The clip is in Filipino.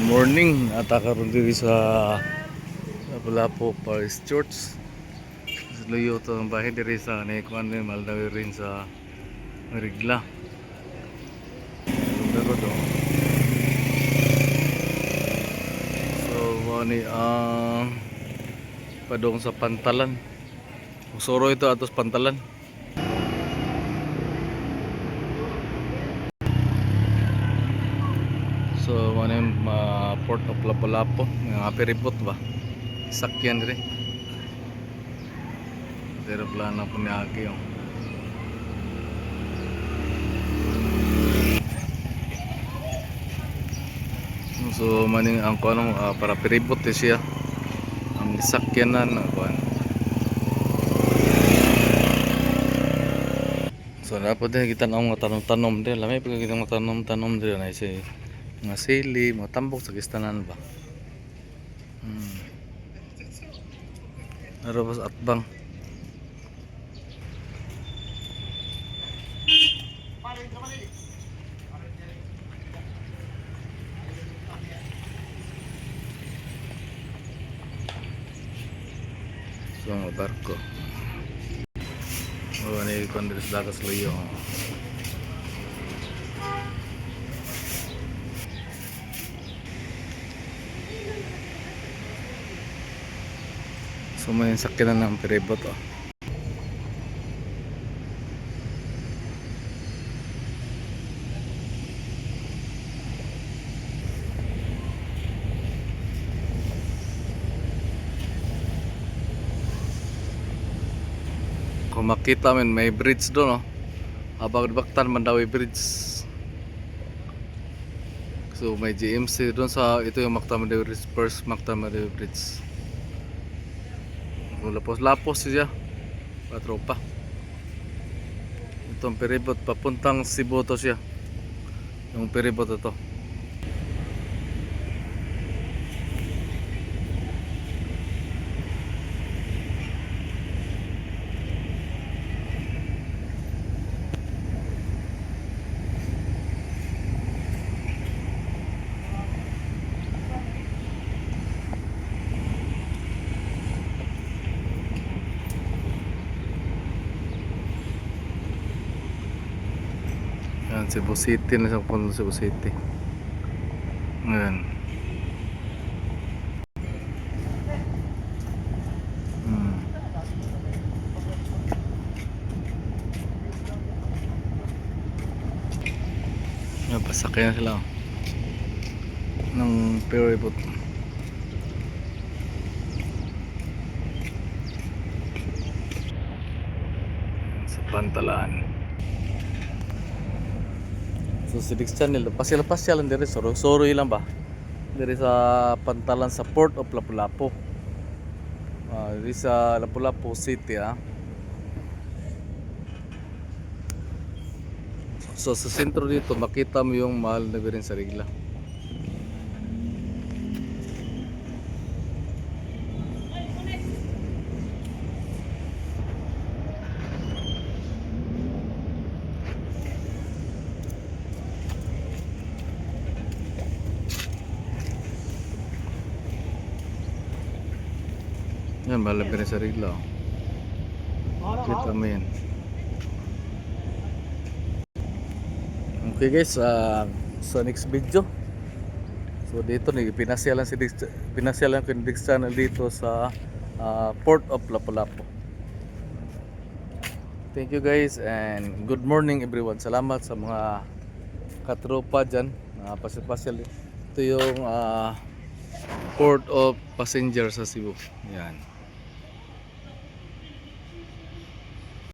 Morning at karon diri sa Lapu-Lapu Paris Church. Luyo to ang bahay diri sa Nekuan din maldawi rin sa Marigla. Pero do. So wani ang padong sa Pantalan. Usoro ito atos Pantalan. So wani Port of Lapu-Lapu, nga peripot ba? Sakyan rin. Pero plano po ni Aki yung so maning ang kuanong para peripot siya ang sakyanan na kuan. So dapat din kita nang tanom-tanom din lamay pag kita tanom-tanom din na si mga sili, mga tambok sa kistanan ba. Arabas atbang. So mga barko. Oh, ini kondisi dagas Luyo. So may sakyanan ng peribot oh. Kung makita man may bridge doon oh. Habang baktan man daw bridge. So may GMC doon sa ito yung Mactan Mandawi Bridge, first Mactan Mandawi Bridge. Lapos-lapos siya. Patropa. Itong peribot papuntang Cebu to siya. Yung peribot ito. Yan, Cebu City na sa puno Cebu City. Ngayon. Yan, pasakay na sila oh. Ng peribot. Sa Pantalan. So si Dix Channel, pasyal lang diri soro lang ba? Diri sa Pantalan sa Port of Lapu-Lapu. Diri sa Lapu-Lapu City So sa sentro dito makita mo yung mahal na birin sa Rigla. Yan, mahal na birin sa Rigla oh. Kita mo yan. Okay guys, sa next video. So dito pinasyalan ko ni Dix Channel dito sa Port of Lapu-Lapu. Thank you guys and good morning everyone. Salamat sa mga katropa dyan. Pasyal. Ito yung Port of Passenger sa Cebu. Yan.